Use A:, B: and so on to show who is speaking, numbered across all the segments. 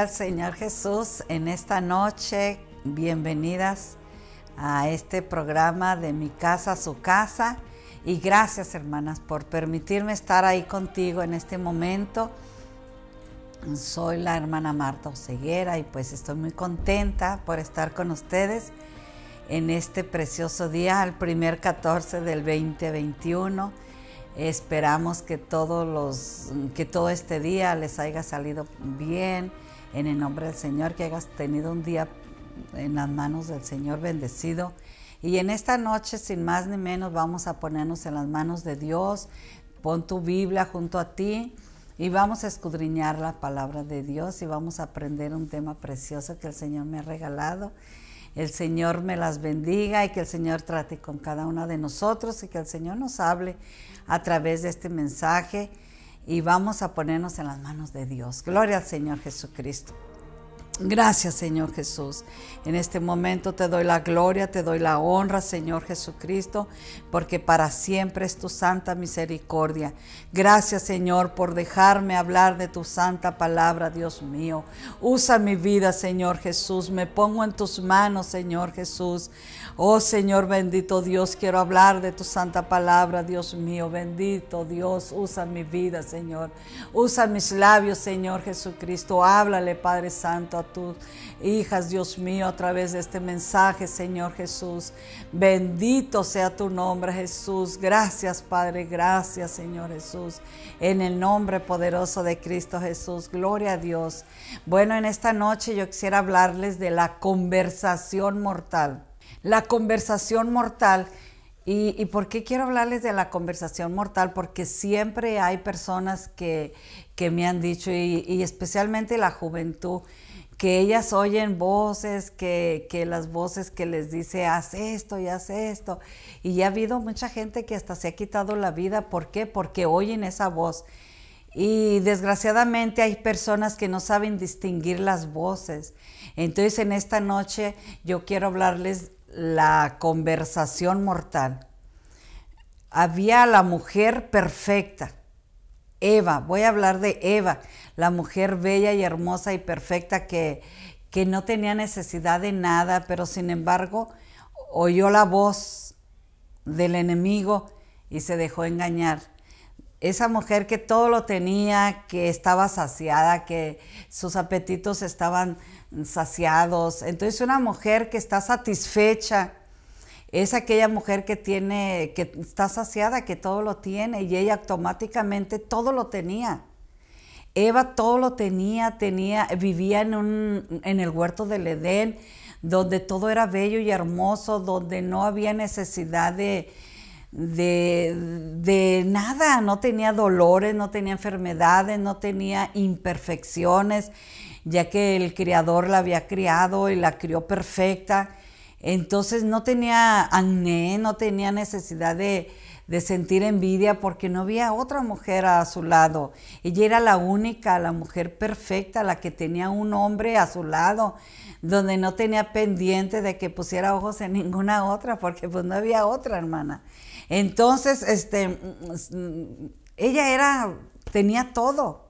A: Gloria al Señor Jesús. En esta noche, bienvenidas a este programa de Mi Casa, Su Casa. Y gracias, hermanas, por permitirme estar ahí contigo en este momento. Soy la hermana Marta Oseguera y pues estoy muy contenta por estar con ustedes en este precioso día, el primer 14 del 2021. Esperamos que todo este día les haya salido bien, en el nombre del Señor, que hayas tenido un día en las manos del Señor bendecido. Y en esta noche, sin más ni menos, vamos a ponernos en las manos de Dios. Pon tu Biblia junto a ti y vamos a escudriñar la palabra de Dios y vamos a aprender un tema precioso que el Señor me ha regalado. El Señor me las bendiga y que el Señor trate con cada una de nosotros y que el Señor nos hable a través de este mensaje y vamos a ponernos en las manos de Dios. Gloria al Señor Jesucristo. Gracias, Señor Jesús. En este momento te doy la gloria, te doy la honra, Señor Jesucristo, porque para siempre es tu santa misericordia. Gracias, Señor, por dejarme hablar de tu santa palabra, Dios mío. Usa mi vida, Señor Jesús. Me pongo en tus manos, Señor Jesús. Oh, Señor bendito Dios, quiero hablar de tu santa palabra, Dios mío. Bendito Dios, usa mi vida, Señor. Usa mis labios, Señor Jesucristo. Háblale, Padre Santo, a tus hijas, Dios mío, a través de este mensaje, Señor Jesús. Bendito sea tu nombre, Jesús. Gracias, Padre. Gracias, Señor Jesús. En el nombre poderoso de Cristo Jesús. Gloria a Dios. Bueno, en esta noche yo quisiera hablarles de la conversación mortal. La conversación mortal. ¿Y por qué quiero hablarles de la conversación mortal? Porque siempre hay personas que me han dicho, y especialmente la juventud, que ellas oyen voces, que las voces que les dice haz esto y haz esto. Y ya ha habido mucha gente que hasta se ha quitado la vida. ¿Por qué? Porque oyen esa voz. Y desgraciadamente hay personas que no saben distinguir las voces. Entonces en esta noche yo quiero hablarles la conversación mortal. Había la mujer perfecta, Eva. Voy a hablar de Eva, la mujer bella y hermosa y perfecta que no tenía necesidad de nada, pero sin embargo oyó la voz del enemigo y se dejó engañar. Esa mujer que todo lo tenía, que estaba saciada, que sus apetitos estaban saciados. Entonces una mujer que está satisfecha es aquella mujer que está saciada, que todo lo tiene, y ella automáticamente todo lo tenía. Eva todo lo tenía, vivía en el huerto del Edén, donde todo era bello y hermoso, donde no había necesidad de nada, no tenía dolores, no tenía enfermedades, no tenía imperfecciones, ya que el Creador la había criado y la crió perfecta. Entonces no tenía acné, no tenía necesidad de sentir envidia, porque no había otra mujer a su lado. Ella era la única, la mujer perfecta, la que tenía un hombre a su lado, donde no tenía pendiente de que pusiera ojos en ninguna otra, porque pues no había otra, hermana. Entonces, ella tenía todo.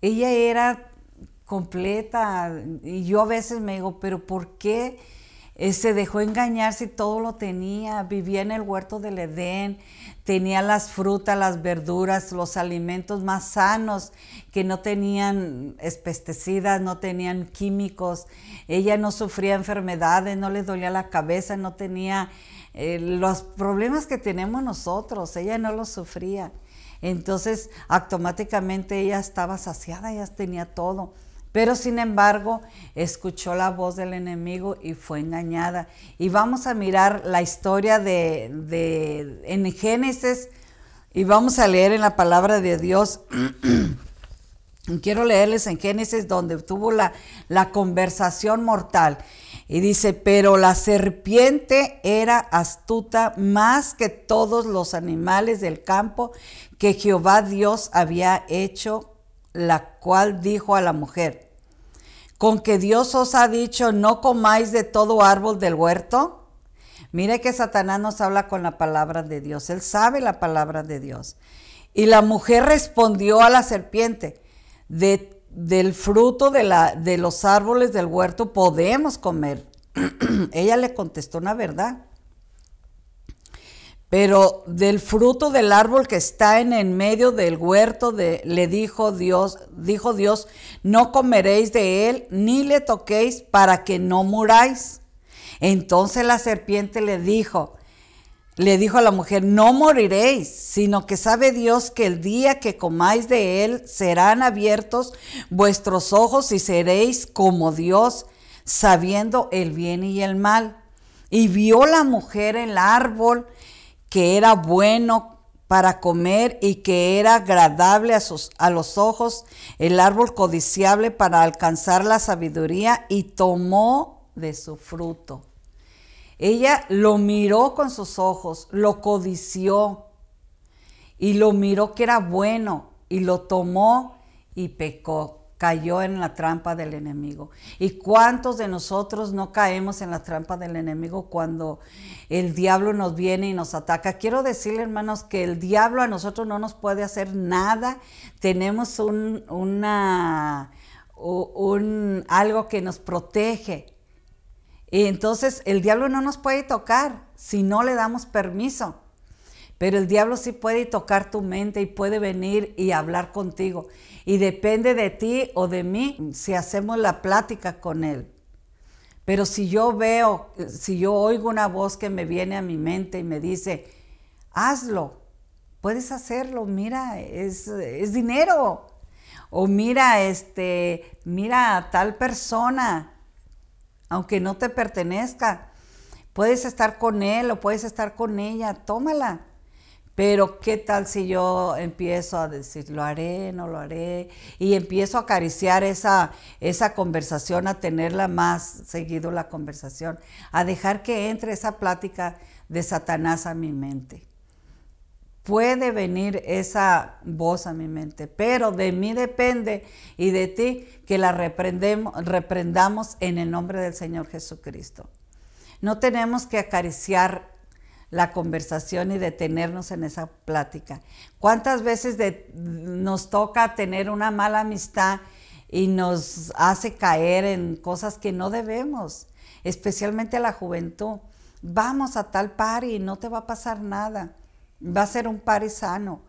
A: Ella era completa. Y yo a veces me digo, pero ¿por qué se dejó engañar si todo lo tenía? Vivía en el huerto del Edén, tenía las frutas, las verduras, los alimentos más sanos, que no tenían pesticidas, no tenían químicos. Ella no sufría enfermedades, no le dolía la cabeza, no tenía los problemas que tenemos nosotros. Ella no los sufría. Entonces automáticamente ella estaba saciada, ella tenía todo. Pero sin embargo escuchó la voz del enemigo y fue engañada. Y vamos a mirar la historia en Génesis, y vamos a leer en la palabra de Dios. Quiero leerles en Génesis, donde tuvo la conversación mortal. Y dice, pero la serpiente era astuta más que todos los animales del campo que Jehová Dios había hecho, la cual dijo a la mujer, ¿con que Dios os ha dicho, no comáis de todo árbol del huerto? Mire que Satanás nos habla con la palabra de Dios. Él sabe la palabra de Dios. Y la mujer respondió a la serpiente, de del fruto de los árboles del huerto podemos comer. Ella le contestó una verdad. Pero del fruto del árbol que está en medio del huerto, le dijo Dios, no comeréis de él, ni le toquéis para que no muráis. Entonces la serpiente le dijo a la mujer, no moriréis, sino que sabe Dios que el día que comáis de él serán abiertos vuestros ojos y seréis como Dios, sabiendo el bien y el mal. Y vio la mujer el árbol que era bueno para comer y que era agradable a los ojos, el árbol codiciable para alcanzar la sabiduría, y tomó de su fruto. Ella lo miró con sus ojos, lo codició y lo miró que era bueno y lo tomó y pecó. Cayó en la trampa del enemigo. ¿Y cuántos de nosotros no caemos en la trampa del enemigo cuando el diablo nos viene y nos ataca? Quiero decirle, hermanos, que el diablo a nosotros no nos puede hacer nada. Tenemos algo que nos protege. Y entonces el diablo no nos puede tocar si no le damos permiso. Pero el diablo sí puede tocar tu mente y puede venir y hablar contigo. Y depende de ti o de mí si hacemos la plática con él. Pero si yo oigo una voz que me viene a mi mente y me dice, hazlo, puedes hacerlo, mira, es dinero. O mira a tal persona, aunque no te pertenezca, puedes estar con él o puedes estar con ella, tómala. Pero ¿qué tal si yo empiezo a decir, lo haré, no lo haré? Y empiezo a acariciar esa conversación, a tenerla más seguido la conversación, a dejar que entre esa plática de Satanás a mi mente. Puede venir esa voz a mi mente, pero de mí depende y de ti que la reprendamos en el nombre del Señor Jesucristo. No tenemos que acariciar la conversación y detenernos en esa plática. ¿Cuántas veces nos toca tener una mala amistad y nos hace caer en cosas que no debemos? Especialmente a la juventud. Vamos a tal party y no te va a pasar nada. Va a ser un party sano.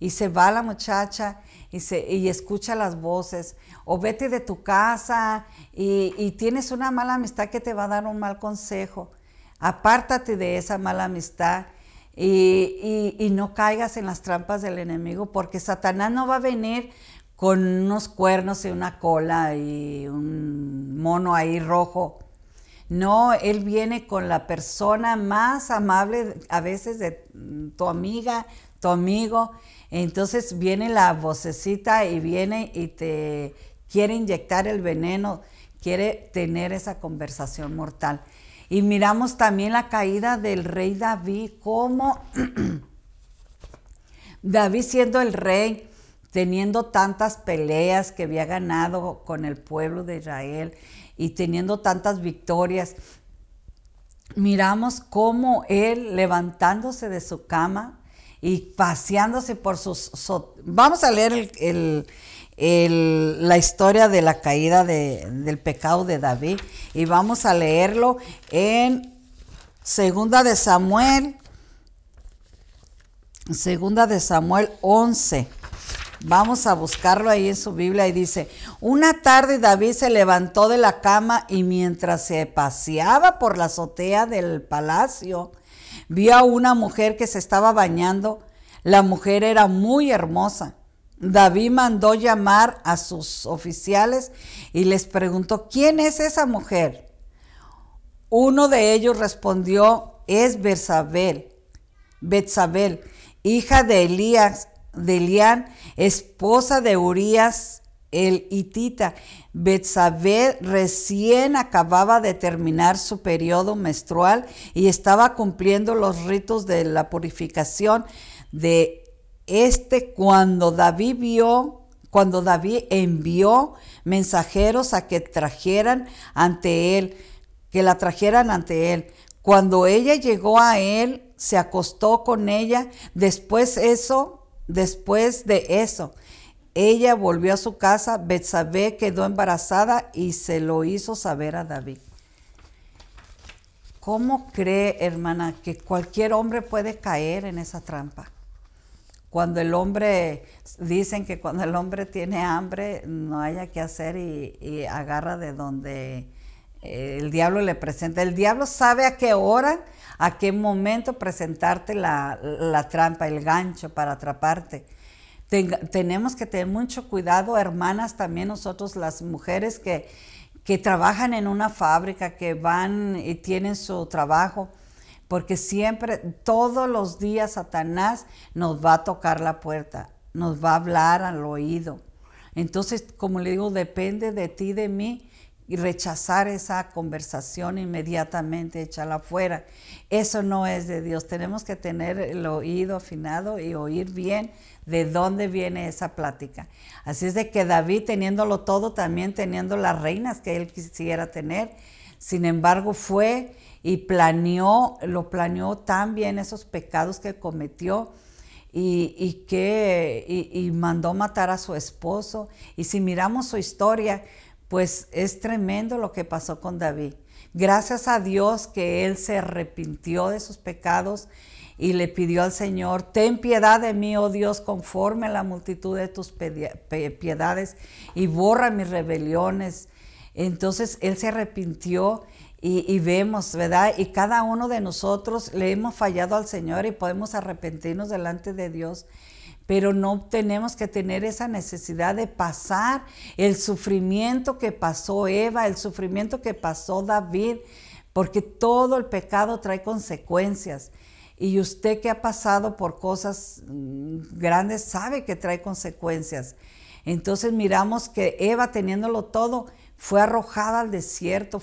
A: Y se va la muchacha y escucha las voces. O vete de tu casa y tienes una mala amistad que te va a dar un mal consejo. Apártate de esa mala amistad y no caigas en las trampas del enemigo, porque Satanás no va a venir con unos cuernos y una cola y un mono ahí rojo. No, él viene con la persona más amable a veces de tu amiga, tu amigo. Entonces viene la vocecita y viene y te quiere inyectar el veneno, quiere tener esa conversación mortal. Y miramos también la caída del rey David, cómo David, siendo el rey, teniendo tantas peleas que había ganado con el pueblo de Israel y teniendo tantas victorias, miramos cómo él, levantándose de su cama y paseándose por sus... Vamos a leer la historia de la caída del pecado de David, y vamos a leerlo en Segunda de Samuel 11. Vamos a buscarlo ahí en su Biblia y dice: una tarde David se levantó de la cama y mientras se paseaba por la azotea del palacio, vio a una mujer que se estaba bañando. La mujer era muy hermosa. David mandó llamar a sus oficiales y les preguntó: ¿quién es esa mujer? Uno de ellos respondió: es Betsabé, hija de Elián, esposa de Urías el hitita. Betsabé recién acababa de terminar su periodo menstrual y estaba cumpliendo los ritos de la purificación de cuando David envió mensajeros a que la trajeran ante él. Cuando ella llegó a él, se acostó con ella. Después de eso, ella volvió a su casa, Betsabé quedó embarazada y se lo hizo saber a David. ¿Cómo cree, hermana, que cualquier hombre puede caer en esa trampa? Cuando el hombre, dicen que cuando el hombre tiene hambre, no haya qué hacer y agarra de donde el diablo le presenta. El diablo sabe a qué hora, a qué momento presentarte la trampa, el gancho para atraparte. Tenemos que tener mucho cuidado, hermanas, también nosotros las mujeres que trabajan en una fábrica, que van y tienen su trabajo, porque siempre, todos los días Satanás nos va a tocar la puerta, nos va a hablar al oído. Entonces, como le digo, depende de ti, de mí, y rechazar esa conversación inmediatamente, echarla fuera. Eso no es de Dios. Tenemos que tener el oído afinado y oír bien de dónde viene esa plática. Así es de que David, teniéndolo todo, también teniendo las reinas que él quisiera tener, sin embargo fue y lo planeó tan bien esos pecados que cometió y mandó matar a su esposo. Y si miramos su historia, pues es tremendo lo que pasó con David. Gracias a Dios que él se arrepintió de sus pecados y le pidió al Señor: ten piedad de mí, oh Dios, conforme a la multitud de tus piedades, y borra mis rebeliones. Entonces él se arrepintió y vemos, ¿verdad? Y cada uno de nosotros le hemos fallado al Señor y podemos arrepentirnos delante de Dios. Pero no tenemos que tener esa necesidad de pasar el sufrimiento que pasó Eva, el sufrimiento que pasó David, porque todo el pecado trae consecuencias. Y usted que ha pasado por cosas grandes sabe que trae consecuencias. Entonces miramos que Eva, teniéndolo todo, fue arrojada al desierto,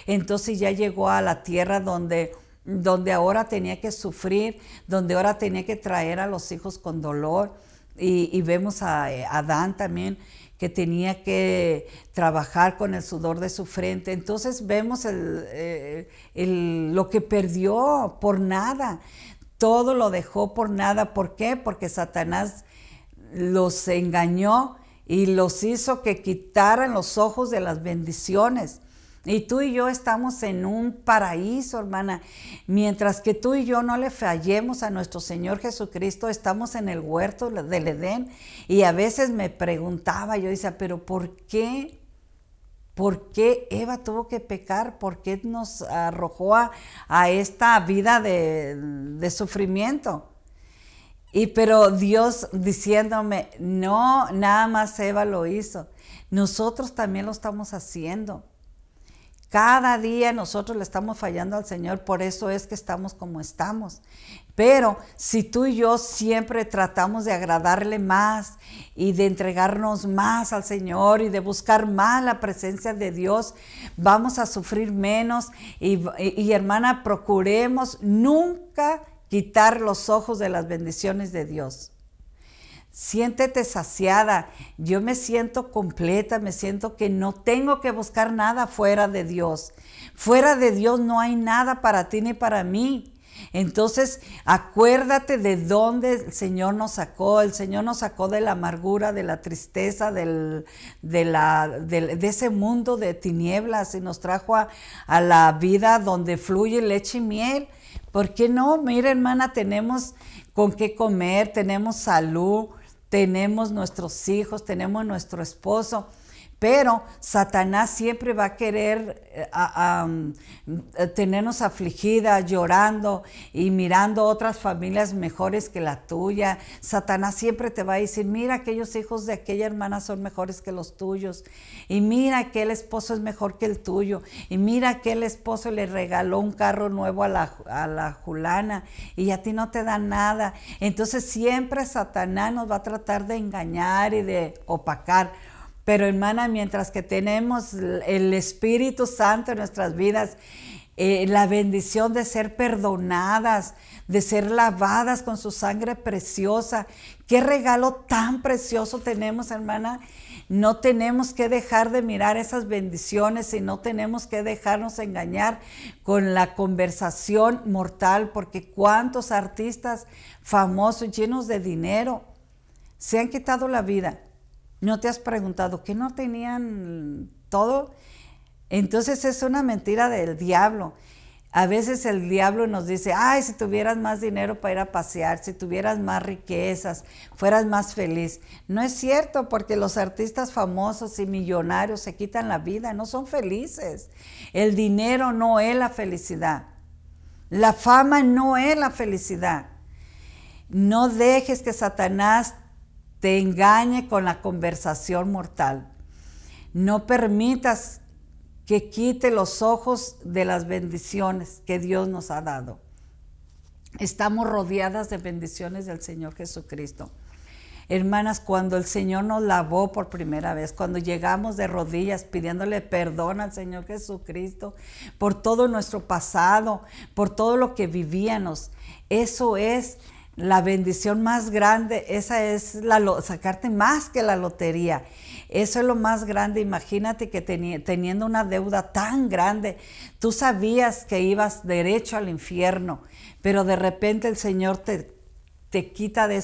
A: entonces ya llegó a la tierra donde ahora tenía que sufrir, donde ahora tenía que traer a los hijos con dolor. Y vemos a Adán también, que tenía que trabajar con el sudor de su frente. Entonces vemos lo que perdió por nada, todo lo dejó por nada. ¿Por qué? Porque Satanás los engañó y los hizo que quitaran los ojos de las bendiciones. Y tú y yo estamos en un paraíso, hermana. Mientras que tú y yo no le fallemos a nuestro Señor Jesucristo, estamos en el huerto del Edén. Y a veces me preguntaba, yo decía, pero ¿por qué? ¿Por qué Eva tuvo que pecar? ¿Por qué nos arrojó a esta vida de sufrimiento? Pero Dios diciéndome, no, nada más Eva lo hizo. Nosotros también lo estamos haciendo. Cada día nosotros le estamos fallando al Señor, por eso es que estamos como estamos. Pero si tú y yo siempre tratamos de agradarle más y de entregarnos más al Señor y de buscar más la presencia de Dios, vamos a sufrir menos. Y hermana, procuremos nunca quitar los ojos de las bendiciones de Dios. Siéntete saciada. Yo me siento completa, me siento que no tengo que buscar nada fuera de Dios. Fuera de Dios no hay nada para ti ni para mí. Entonces, acuérdate de dónde el Señor nos sacó. El Señor nos sacó de la amargura, de la tristeza, de ese mundo de tinieblas, y nos trajo a la vida donde fluye leche y miel. ¿Por qué no? Mira, hermana, tenemos con qué comer, tenemos salud, tenemos nuestros hijos, tenemos nuestro esposo, pero Satanás siempre va a querer tenernos afligidas, llorando y mirando otras familias mejores que la tuya. Satanás siempre te va a decir, mira, aquellos hijos de aquella hermana son mejores que los tuyos, y mira, aquel esposo es mejor que el tuyo, y mira, aquel esposo le regaló un carro nuevo a la fulana y a ti no te da nada. Entonces siempre Satanás nos va a tratar de engañar y de opacar. Pero hermana, mientras que tenemos el Espíritu Santo en nuestras vidas, la bendición de ser perdonadas, de ser lavadas con su sangre preciosa, qué regalo tan precioso tenemos, hermana. No tenemos que dejar de mirar esas bendiciones y no tenemos que dejarnos engañar con la conversación mortal, porque cuántos artistas famosos llenos de dinero se han quitado la vida. ¿No te has preguntado que no tenían todo? Entonces es una mentira del diablo. A veces el diablo nos dice, ay, si tuvieras más dinero para ir a pasear, si tuvieras más riquezas, fueras más feliz. No es cierto, porque los artistas famosos y millonarios se quitan la vida, no son felices. El dinero no es la felicidad. La fama no es la felicidad. No dejes que Satanás te engañe con la conversación mortal. No permitas que quite los ojos de las bendiciones que Dios nos ha dado. Estamos rodeadas de bendiciones del Señor Jesucristo. Hermanas, cuando el Señor nos lavó por primera vez, cuando llegamos de rodillas pidiéndole perdón al Señor Jesucristo por todo nuestro pasado, por todo lo que vivíamos, eso es la bendición más grande. Esa es sacarte más que la lotería. Eso es lo más grande. Imagínate que teniendo una deuda tan grande, tú sabías que ibas derecho al infierno, pero de repente el Señor te quita de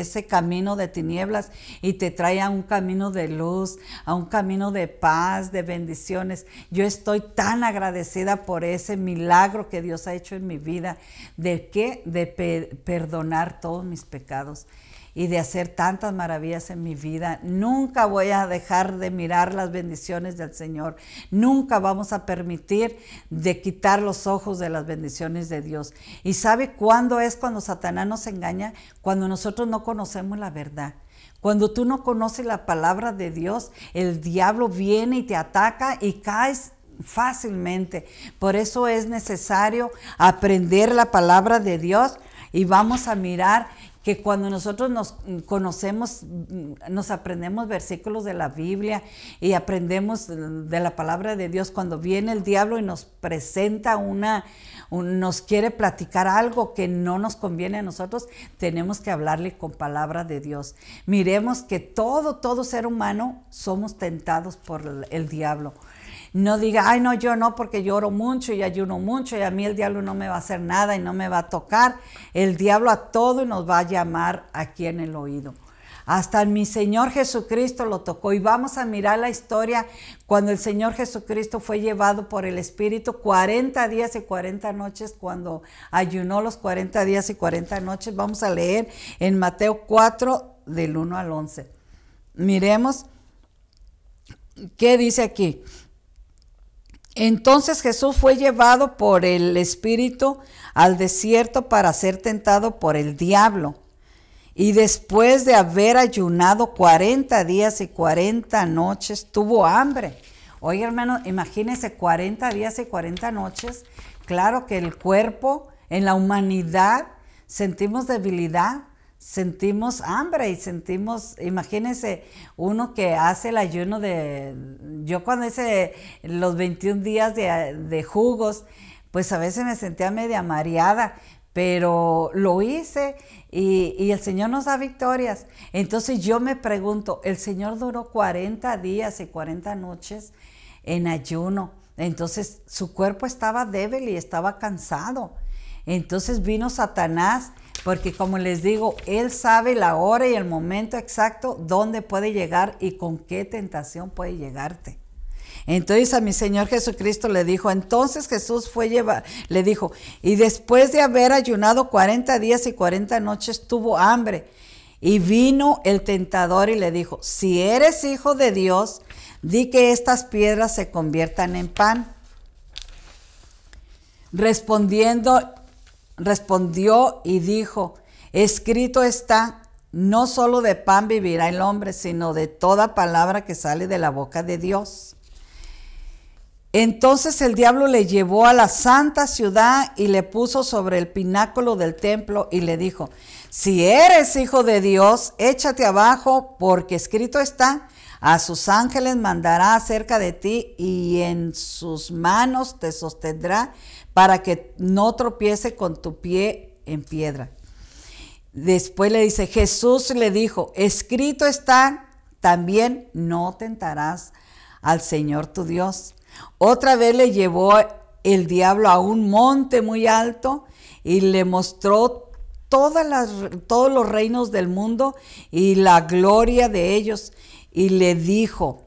A: ese camino de tinieblas y te trae a un camino de luz, a un camino de paz, de bendiciones. Yo estoy tan agradecida por ese milagro que Dios ha hecho en mi vida, de perdonar todos mis pecados y de hacer tantas maravillas en mi vida. Nunca voy a dejar de mirar las bendiciones del Señor. Nunca vamos a permitir de quitar los ojos de las bendiciones de Dios. ¿Y sabe cuándo es cuando Satanás nos engaña? Cuando nosotros no conocemos la verdad. Cuando tú no conoces la palabra de Dios, el diablo viene y te ataca y caes fácilmente. Por eso es necesario aprender la palabra de Dios, y vamos a mirar que cuando nosotros nos conocemos, nos aprendemos versículos de la Biblia y aprendemos de la palabra de Dios, cuando viene el diablo y nos presenta nos quiere platicar algo que no nos conviene a nosotros, tenemos que hablarle con palabra de Dios. Miremos que todo ser humano somos tentados por el diablo. No diga, ay no, yo no, porque yo oro mucho y ayuno mucho y a mí el diablo no me va a hacer nada y no me va a tocar. El diablo a todo nos va a llamar aquí en el oído. Hasta mi Señor Jesucristo lo tocó, y vamos a mirar la historia cuando el Señor Jesucristo fue llevado por el Espíritu 40 días y 40 noches, cuando ayunó los 40 días y 40 noches. Vamos a leer en Mateo 4 del 1 al 11. Miremos qué dice aquí. Entonces Jesús fue llevado por el Espíritu al desierto para ser tentado por el diablo. Y después de haber ayunado 40 días y 40 noches, tuvo hambre. Oye, hermano, imagínense 40 días y 40 noches. Claro que el cuerpo, en la humanidad, sentimos debilidad, sentimos hambre y sentimos, imagínense, uno que hace el ayuno yo cuando hice los 21 días de jugos, pues a veces me sentía media mareada, pero lo hice y el Señor nos da victorias. Entonces yo me pregunto, el Señor duró 40 días y 40 noches en ayuno, entonces su cuerpo estaba débil y estaba cansado. Entonces vino Satanás, porque como les digo, él sabe la hora y el momento exacto dónde puede llegar y con qué tentación puede llegarte. Entonces a mi Señor Jesucristo le dijo, entonces Jesús le dijo, y después de haber ayunado 40 días y 40 noches tuvo hambre. Y vino el tentador y le dijo, si eres hijo de Dios, di que estas piedras se conviertan en pan. Respondió y dijo, escrito está, no solo de pan vivirá el hombre, sino de toda palabra que sale de la boca de Dios. Entonces el diablo le llevó a la santa ciudad y le puso sobre el pináculo del templo y le dijo, si eres hijo de Dios, échate abajo, porque escrito está, a sus ángeles mandará acerca de ti y en sus manos te sostendrá para que no tropiece con tu pie en piedra. Después le dice, Jesús le dijo, escrito está también, no tentarás al Señor tu Dios. Otra vez le llevó el diablo a un monte muy alto y le mostró todos los reinos del mundo y la gloria de ellos. y le dijo: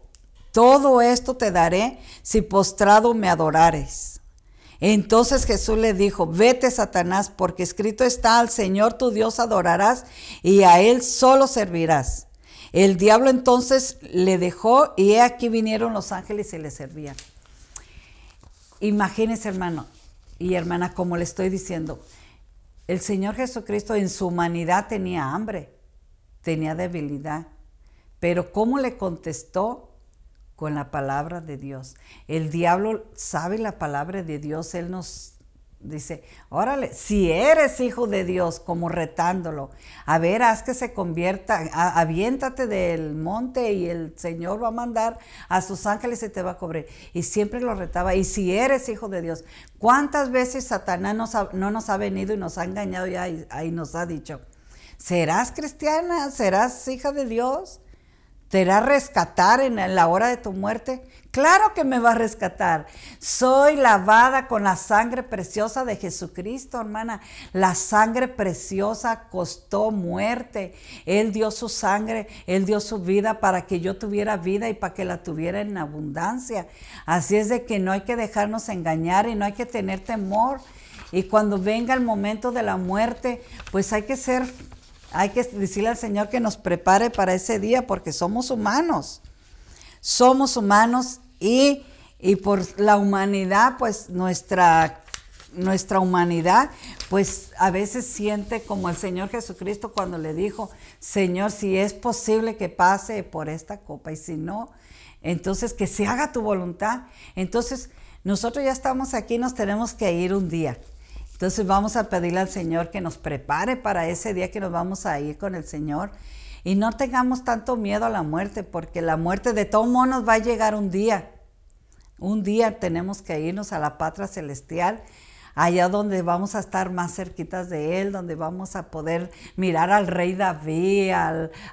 A: todo esto te daré si postrado me adorares. Entonces Jesús le dijo: vete, Satanás, porque escrito está: al Señor tu Dios adorarás y a Él solo servirás. El diablo entonces le dejó y he aquí vinieron los ángeles y le servían. Imagínense, hermano y hermana, como le estoy diciendo, el Señor Jesucristo en su humanidad tenía hambre, tenía debilidad, pero ¿cómo le contestó? Con la palabra de Dios. El diablo sabe la palabra de Dios. Él nos dice: órale, si eres hijo de Dios, como retándolo, a ver, haz que se convierta, aviéntate del monte y el Señor va a mandar a sus ángeles y te va a cubrir. Y siempre lo retaba: y si eres hijo de Dios. ¿Cuántas veces Satanás no nos ha venido y nos ha engañado y ahí nos ha dicho: ¿serás cristiana? ¿Serás hija de Dios? ¿Te irá a rescatar en la hora de tu muerte? Claro que me va a rescatar. Soy lavada con la sangre preciosa de Jesucristo, hermana. La sangre preciosa costó muerte. Él dio su sangre, Él dio su vida para que yo tuviera vida y para que la tuviera en abundancia. Así es de que no hay que dejarnos engañar y no hay que tener temor. Y cuando venga el momento de la muerte, pues hay que decirle al Señor que nos prepare para ese día, porque somos humanos. Somos humanos y por la humanidad, pues nuestra humanidad, pues a veces siente como el Señor Jesucristo cuando le dijo: Señor, si es posible que pase por esta copa, y si no, entonces que se haga tu voluntad. Entonces nosotros ya estamos aquí, nos tenemos que ir un día. Entonces vamos a pedirle al Señor que nos prepare para ese día que nos vamos a ir con el Señor. Y no tengamos tanto miedo a la muerte, porque la muerte de todos modos nos va a llegar un día. Un día tenemos que irnos a la patria celestial, allá donde vamos a estar más cerquitas de Él, donde vamos a poder mirar al rey David,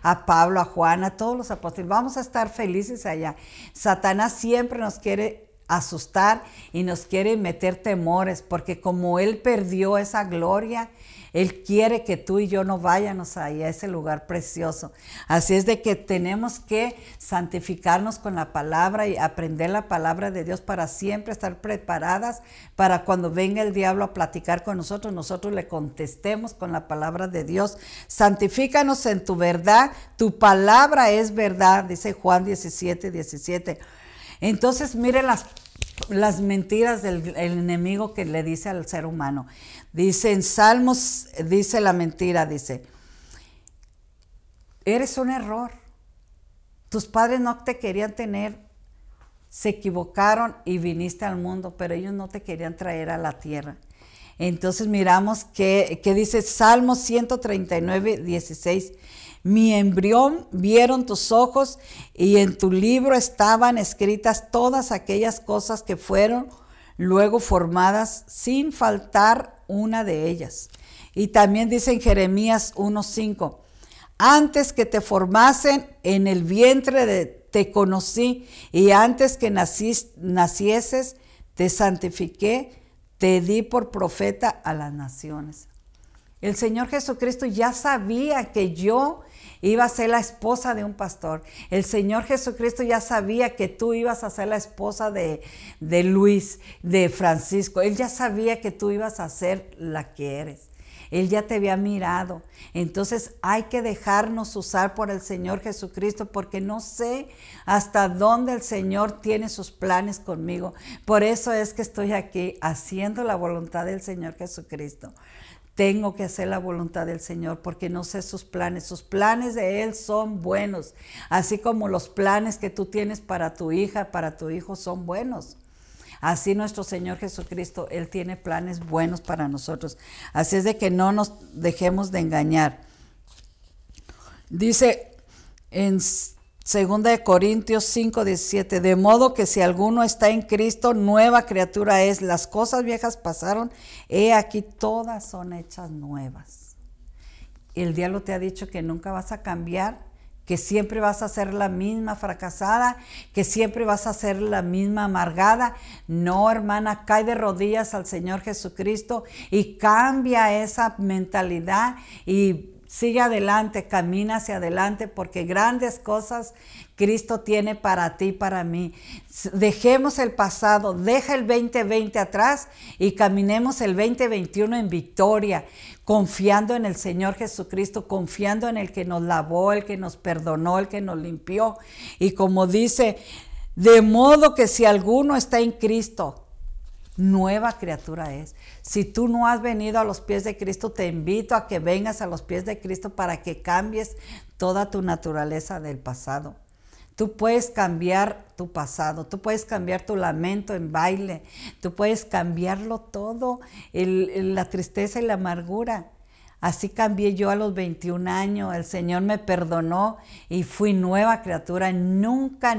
A: a Pablo, a Juan, a todos los apóstoles. Vamos a estar felices allá. Satanás siempre nos quiere asustar y nos quiere meter temores, porque como Él perdió esa gloria, Él quiere que tú y yo no vayamos ahí a ese lugar precioso. Así es de que tenemos que santificarnos con la palabra y aprender la palabra de Dios para siempre estar preparadas para cuando venga el diablo a platicar con nosotros, nosotros le contestemos con la palabra de Dios. Santifícanos en tu verdad, tu palabra es verdad, dice Juan 17:17. Entonces, mire las mentiras del enemigo que le dice al ser humano. Dice en Salmos, dice la mentira, dice: eres un error. Tus padres no te querían tener, se equivocaron y viniste al mundo, pero ellos no te querían traer a la tierra. Entonces miramos que dice Salmos 139:16. Mi embrión vieron tus ojos y en tu libro estaban escritas todas aquellas cosas que fueron luego formadas, sin faltar una de ellas. Y también dice en Jeremías 1:5, antes que te formasen en el vientre te conocí, y antes que nacieses te santifiqué, te di por profeta a las naciones. El Señor Jesucristo ya sabía que yo iba a ser la esposa de un pastor. El Señor Jesucristo ya sabía que tú ibas a ser la esposa de Luis, de Francisco. Él ya sabía que tú ibas a ser la que eres. Él ya te había mirado. Entonces hay que dejarnos usar por el Señor Jesucristo, porque no sé hasta dónde el Señor tiene sus planes conmigo. Por eso es que estoy aquí haciendo la voluntad del Señor Jesucristo. Tengo que hacer la voluntad del Señor porque no sé sus planes. Sus planes de Él son buenos, así como los planes que tú tienes para tu hija, para tu hijo son buenos. Así nuestro Señor Jesucristo, Él tiene planes buenos para nosotros. Así es de que no nos dejemos de engañar. Dice en 2 Corintios 5:17, de modo que si alguno está en Cristo, nueva criatura es. Las cosas viejas pasaron, he aquí todas son hechas nuevas. El diablo te ha dicho que nunca vas a cambiar, que siempre vas a ser la misma fracasada, que siempre vas a ser la misma amargada. No, hermana, cae de rodillas al Señor Jesucristo y cambia esa mentalidad y sigue adelante, camina hacia adelante, porque grandes cosas Cristo tiene para ti y para mí. Dejemos el pasado, deja el 2020 atrás y caminemos el 2021 en victoria, confiando en el Señor Jesucristo, confiando en el que nos lavó, el que nos perdonó, el que nos limpió. Y como dice, de modo que si alguno está en Cristo, nueva criatura es. Si tú no has venido a los pies de Cristo, te invito a que vengas a los pies de Cristo para que cambies toda tu naturaleza del pasado. Tú puedes cambiar tu pasado, tú puedes cambiar tu lamento en baile, tú puedes cambiarlo todo, la tristeza y la amargura. Así cambié yo a los 21 años, el Señor me perdonó y fui nueva criatura. Nunca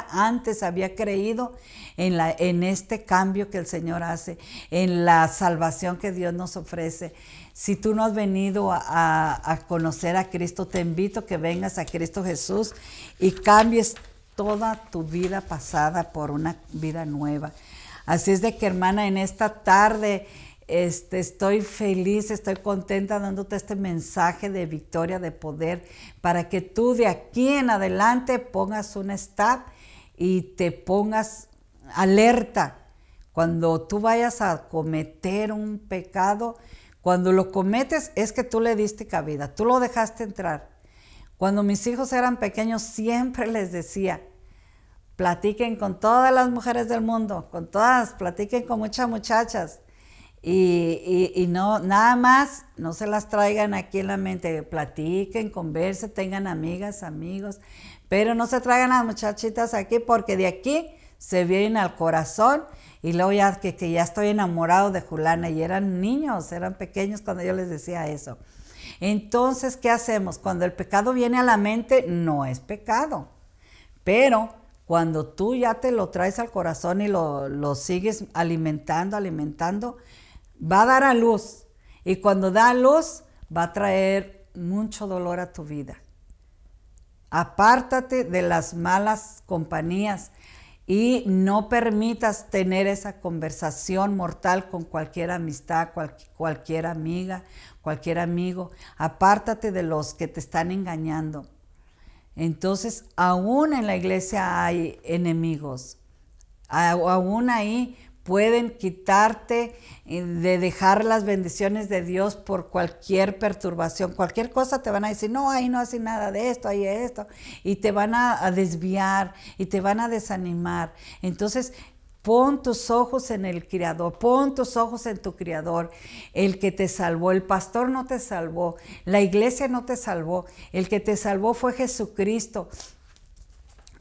A: antes había creído en este cambio que el Señor hace, en la salvación que Dios nos ofrece. Si tú no has venido a conocer a Cristo, te invito a que vengas a Cristo Jesús y cambies toda tu vida pasada por una vida nueva. Así es de que, hermana, en esta tarde estoy feliz, estoy contenta dándote este mensaje de victoria, de poder, para que tú de aquí en adelante pongas un stop y te pongas alerta. Cuando tú vayas a cometer un pecado, cuando lo cometes es que tú le diste cabida, tú lo dejaste entrar. Cuando mis hijos eran pequeños siempre les decía, platiquen con todas las mujeres del mundo, con todas, platiquen con muchas muchachas. Y no, nada más, no se las traigan aquí en la mente, platiquen, conversen, tengan amigas, amigos, pero no se traigan a las muchachitas aquí porque de aquí se vienen al corazón y luego ya que ya estoy enamorado de Julana, y eran niños, eran pequeños cuando yo les decía eso. Entonces, ¿qué hacemos? Cuando el pecado viene a la mente, no es pecado, pero cuando tú ya te lo traes al corazón y lo sigues alimentando, va a dar a luz, y cuando da a luz va a traer mucho dolor a tu vida. Apártate de las malas compañías y no permitas tener esa conversación mortal con cualquier amistad, cualquier amiga, cualquier amigo. Apártate de los que te están engañando. Entonces, aún en la iglesia hay enemigos, aún ahí pueden quitarte de dejar las bendiciones de Dios por cualquier perturbación, cualquier cosa te van a decir, no, ahí no hace nada de esto, ahí esto, y te van a desviar y te van a desanimar. Entonces, pon tus ojos en el Criador, pon tus ojos en tu Criador, el que te salvó. El pastor no te salvó, la iglesia no te salvó, el que te salvó fue Jesucristo.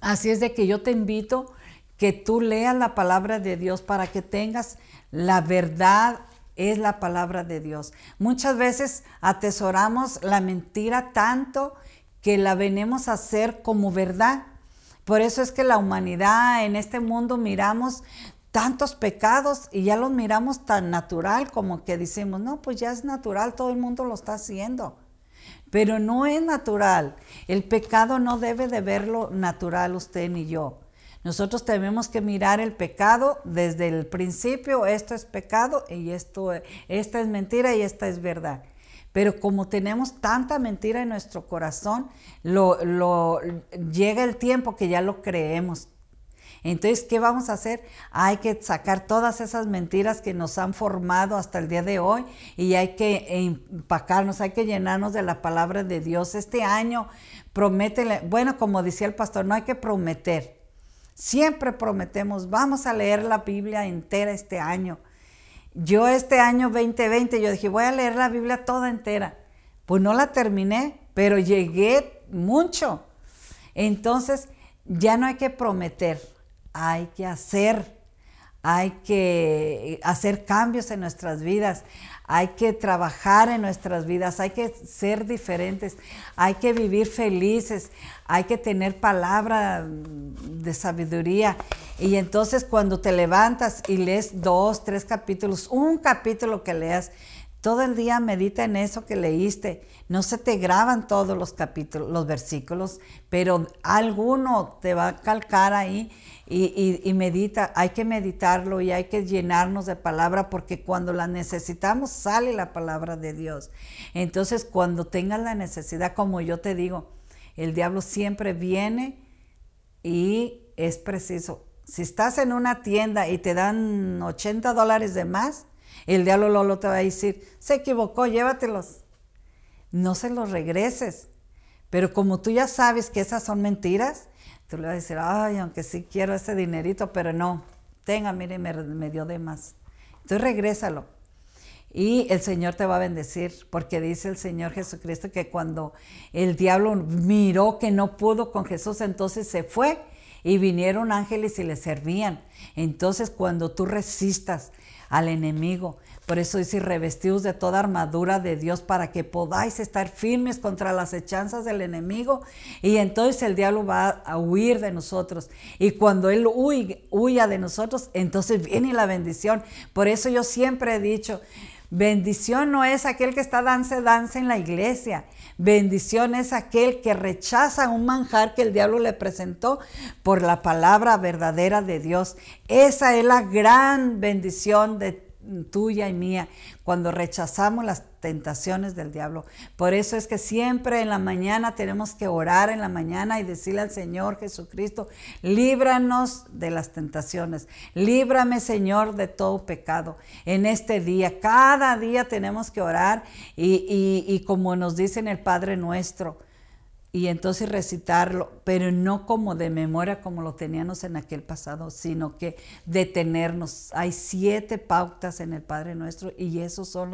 A: Así es de que yo te invito que tú leas la palabra de Dios para que tengas la verdad, es la palabra de Dios. Muchas veces atesoramos la mentira tanto que la venimos a hacer como verdad. Por eso es que la humanidad en este mundo miramos tantos pecados y ya los miramos tan natural como que decimos, no, pues ya es natural, todo el mundo lo está haciendo. Pero no es natural. El pecado no debe de verlo natural usted ni yo. Nosotros tenemos que mirar el pecado desde el principio, esto es pecado y esta es mentira y esta es verdad. Pero como tenemos tanta mentira en nuestro corazón, llega el tiempo que ya lo creemos. Entonces, ¿qué vamos a hacer? Hay que sacar todas esas mentiras que nos han formado hasta el día de hoy y hay que empacarnos, hay que llenarnos de la palabra de Dios. Este año, prométele, bueno, como decía el pastor, no hay que prometer. Siempre prometemos, vamos a leer la Biblia entera este año. Yo este año 2020, yo dije, voy a leer la Biblia toda entera. Pues no la terminé, pero llegué mucho. Entonces, ya no hay que prometer, hay que hacer cambios en nuestras vidas, hay que trabajar en nuestras vidas, hay que ser diferentes, hay que vivir felices, hay que tener palabra de sabiduría. Y entonces cuando te levantas y lees 2, 3 capítulos, un capítulo que leas, Todo el día medita en eso que leíste. No se te graban todos los capítulos, los versículos, pero alguno te va a calcar ahí y medita. Hay que meditarlo y hay que llenarnos de palabra, porque cuando la necesitamos sale la palabra de Dios. Entonces, cuando tengas la necesidad, como yo te digo, el diablo siempre viene y es preciso. Si estás en una tienda y te dan $80 de más, el diablo Lolo te va a decir, se equivocó, llévatelos. No se los regreses. Pero como tú ya sabes que esas son mentiras, tú le vas a decir, ay, aunque sí quiero ese dinerito, pero no, tenga, mire, me dio de más. Entonces regrésalo. Y el Señor te va a bendecir, porque dice el Señor Jesucristo que cuando el diablo miró que no pudo con Jesús, entonces se fue y vinieron ángeles y le servían. Entonces, cuando tú resistas al enemigo, por eso dice, revestidos de toda armadura de Dios para que podáis estar firmes contra las hechanzas del enemigo, y entonces el diablo va a huir de nosotros, y cuando él huya de nosotros, entonces viene la bendición. Por eso yo siempre he dicho, bendición no es aquel que está dance en la iglesia. Bendición es aquel que rechaza un manjar que el diablo le presentó por la palabra verdadera de Dios. Esa es la gran bendición de tuya y mía, cuando rechazamos las tentaciones del diablo. Por eso es que siempre en la mañana tenemos que orar en la mañana y decirle al Señor Jesucristo, líbranos de las tentaciones, líbrame, Señor, de todo pecado. En este día, cada día tenemos que orar y como nos dice en el Padre Nuestro, y entonces recitarlo, pero no como de memoria como lo teníamos en aquel pasado, sino que detenernos. Hay 7 pautas en el Padre Nuestro y esos son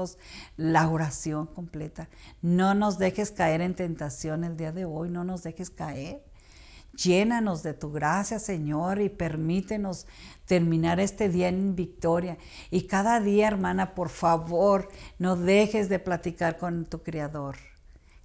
A: la oración completa. No nos dejes caer en tentación el día de hoy, no nos dejes caer. Llénanos de tu gracia, Señor, y permítenos terminar este día en victoria. Y cada día, hermana, por favor, no dejes de platicar con tu Creador.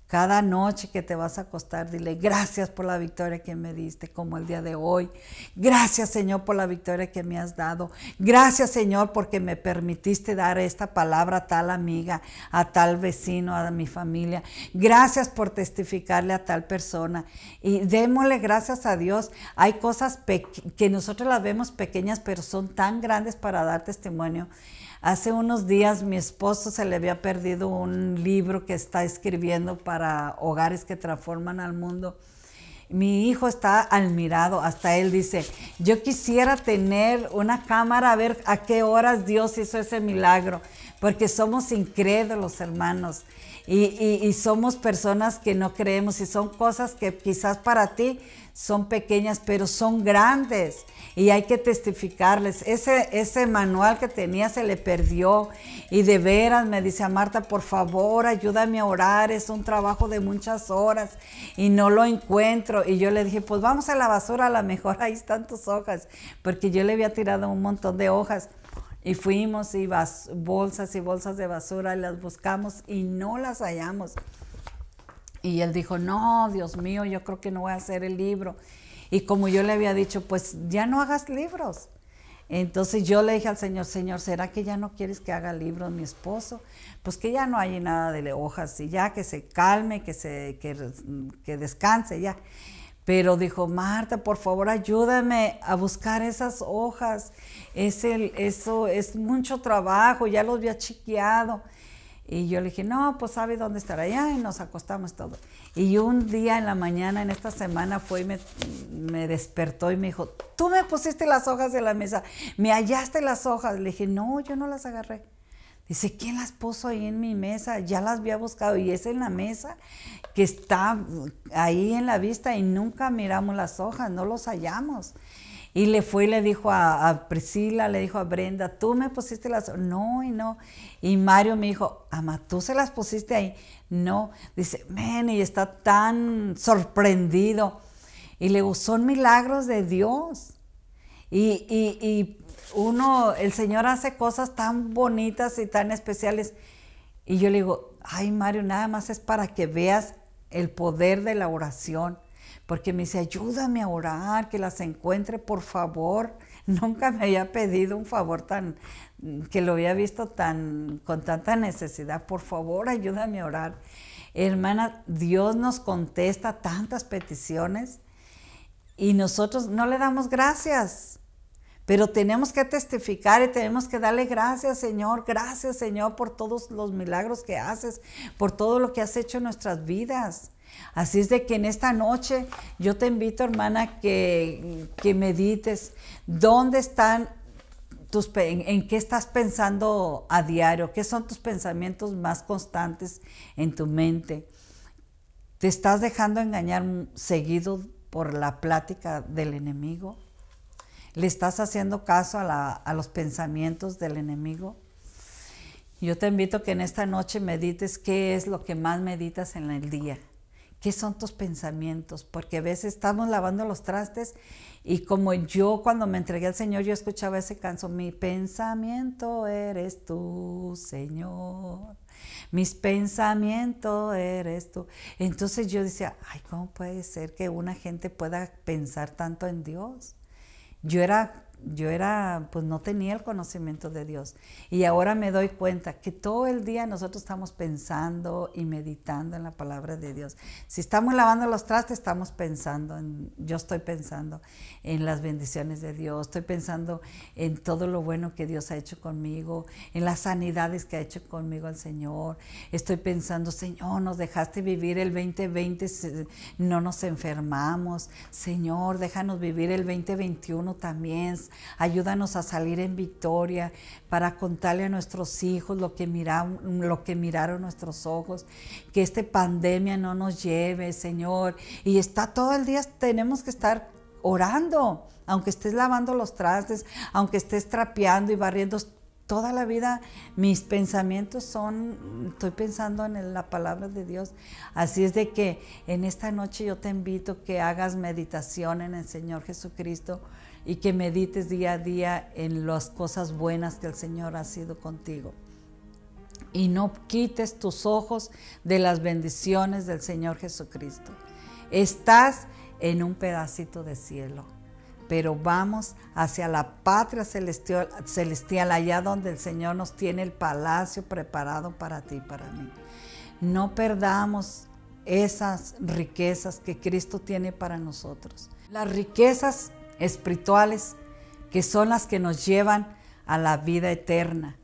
A: Cada noche que te vas a acostar, dile, gracias por la victoria que me diste, como el día de hoy. Gracias, Señor, por la victoria que me has dado. Gracias, Señor, porque me permitiste dar esta palabra a tal amiga, a tal vecino, a mi familia. Gracias por testificarle a tal persona. Y démosle gracias a Dios. Hay cosas que nosotros las vemos pequeñas, pero son tan grandes para dar testimonio. Hace unos días mi esposo se le había perdido un libro que está escribiendo para hogares que transforman al mundo. Mi hijo está admirado, hasta él dice, yo quisiera tener una cámara a ver a qué horas Dios hizo ese milagro, porque somos incrédulos, hermanos, y somos personas que no creemos, y son cosas que quizás para ti son pequeñas, pero son grandes. Y hay que testificarles. Ese manual que tenía se le perdió. Y de veras me dice a Marta, por favor, ayúdame a orar. Es un trabajo de muchas horas y no lo encuentro. Y yo le dije, pues vamos a la basura, a lo mejor ahí están tus hojas. Porque yo le había tirado un montón de hojas. Y fuimos y bolsas y bolsas de basura y las buscamos y no las hallamos. Y él dijo, no, Dios mío, yo creo que no voy a hacer el libro. Y como yo le había dicho, pues ya no hagas libros. Entonces yo le dije al Señor, Señor, ¿será que ya no quieres que haga libros mi esposo? Pues que ya no hay nada de hojas y ya que se calme, que descanse ya. Pero dijo, Marta, por favor, ayúdame a buscar esas hojas. Eso es mucho trabajo, ya los había chequeado. Y yo le dije, no, pues sabe dónde estará allá, y nos acostamos todo. Y un día en la mañana, en esta semana, fue y me despertó y me dijo, tú me pusiste las hojas de la mesa, me hallaste las hojas. Le dije, no, yo no las agarré. Dice, ¿quién las puso ahí en mi mesa? Ya las había buscado y es en la mesa que está ahí en la vista y nunca miramos las hojas, no los hallamos. Y le fue y le dijo a Priscila, le dijo a Brenda, tú me pusiste las hojas. No, y no. Y Mario me dijo, ama, ¿tú se las pusiste ahí? No. Dice, y está tan sorprendido. Y le digo, son milagros de Dios. Y el Señor hace cosas tan bonitas y tan especiales. Y yo le digo, ay, Mario, nada más es para que veas el poder de la oración. Porque me dice, ayúdame a orar, que las encuentre, por favor. nunca me había pedido un favor que lo había visto con tanta necesidad. Por favor, ayúdame a orar. Hermana, Dios nos contesta tantas peticiones y nosotros no le damos gracias. Pero tenemos que testificar y tenemos que darle gracias, Señor, por todos los milagros que haces, por todo lo que has hecho en nuestras vidas. Así es de que en esta noche yo te invito, hermana, que medites. ¿Dónde están en qué estás pensando a diario? ¿Qué son tus pensamientos más constantes en tu mente? ¿Te estás dejando engañar seguido por la plática del enemigo? ¿Le estás haciendo caso a los pensamientos del enemigo? Yo te invito a que en esta noche medites qué es lo que más meditas en el día. ¿Qué son tus pensamientos? Porque a veces estamos lavando los trastes y como yo cuando me entregué al Señor, yo escuchaba ese canto, mi pensamiento eres tú, Señor. Mis pensamientos eres tú. Entonces yo decía, ay, ¿cómo puede ser que una gente pueda pensar tanto en Dios? Yo era, pues no tenía el conocimiento de Dios. Y ahora me doy cuenta que todo el día nosotros estamos pensando y meditando en la palabra de Dios. Si estamos lavando los trastes, estamos pensando, yo estoy pensando en las bendiciones de Dios, estoy pensando en todo lo bueno que Dios ha hecho conmigo, en las sanidades que ha hecho conmigo el Señor. Estoy pensando, Señor, nos dejaste vivir el 2020, no nos enfermamos. Señor, déjanos vivir el 2021 también. Ayúdanos a salir en victoria para contarle a nuestros hijos lo que miraron nuestros ojos, que esta pandemia no nos lleve, Señor. Y está todo el día, tenemos que estar orando, aunque estés lavando los trastes, aunque estés trapeando y barriendo. Toda la vida mis pensamientos estoy pensando en la palabra de Dios. Así es de que en esta noche yo te invito a que hagas meditación en el Señor Jesucristo y que medites día a día en las cosas buenas que el Señor ha sido contigo. Y no quites tus ojos de las bendiciones del Señor Jesucristo. Estás en un pedacito de cielo, pero vamos hacia la patria celestial, allá donde el Señor nos tiene el palacio preparado para ti y para mí. No perdamos esas riquezas que Cristo tiene para nosotros. Las riquezas espirituales que son las que nos llevan a la vida eterna.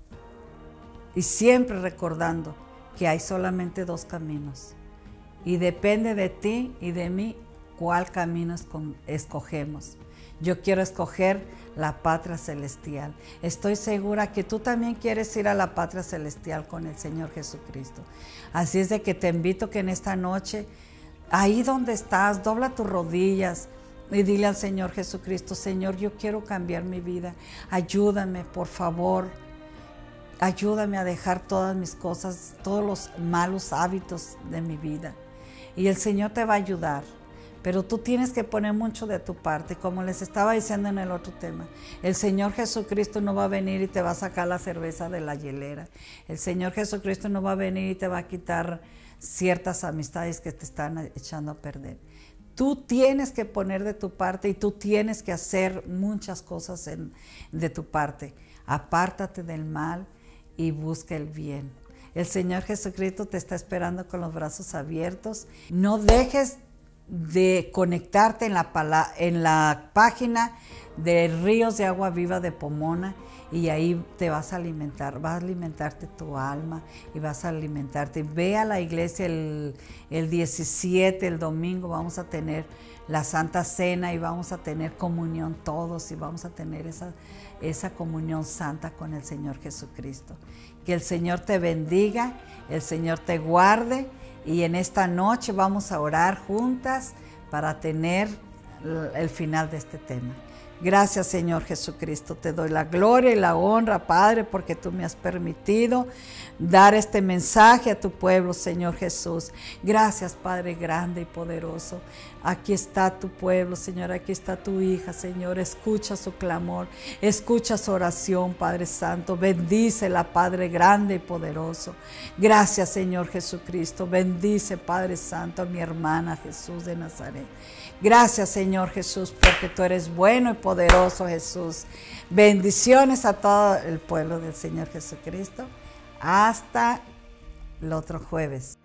A: Y siempre recordando que hay solamente dos caminos. Y depende de ti y de mí cuál camino escogemos. Yo quiero escoger la patria celestial. Estoy segura que tú también quieres ir a la patria celestial con el Señor Jesucristo. Así es de que te invito que en esta noche, ahí donde estás, dobla tus rodillas y dile al Señor Jesucristo, Señor, yo quiero cambiar mi vida. Ayúdame, por favor. Ayúdame a dejar todas mis cosas, todos los malos hábitos de mi vida. Y el Señor te va a ayudar. Pero tú tienes que poner mucho de tu parte, como les estaba diciendo en el otro tema. El Señor Jesucristo no va a venir y te va a sacar la cerveza de la hielera. El Señor Jesucristo no va a venir y te va a quitar ciertas amistades que te están echando a perder. Tú tienes que poner de tu parte y tú tienes que hacer muchas cosas de tu parte. Apártate del mal y busca el bien. El Señor Jesucristo te está esperando con los brazos abiertos. No dejes de conectarte en la página de Ríos de Agua Viva de Pomona y ahí te vas a alimentar, va a alimentarte tu alma y vas a alimentarte. Ve a la iglesia el 17, el domingo, vamos a tener la Santa Cena y vamos a tener comunión todos y vamos a tener esa comunión santa con el Señor Jesucristo. Que el Señor te bendiga, el Señor te guarde. Y en esta noche vamos a orar juntas para tener el final de este tema. Gracias, Señor Jesucristo. Te doy la gloria y la honra, Padre, porque tú me has permitido dar este mensaje a tu pueblo, Señor Jesús. Gracias, Padre grande y poderoso. Aquí está tu pueblo, Señor. Aquí está tu hija, Señor. Escucha su clamor. Escucha su oración, Padre Santo. Bendícela, Padre grande y poderoso. Gracias, Señor Jesucristo. Bendice, Padre Santo, a mi hermana Jesús de Nazaret. Gracias, Señor Jesús, porque tú eres bueno y poderoso Jesús. Bendiciones a todo el pueblo del Señor Jesucristo. Hasta el otro jueves.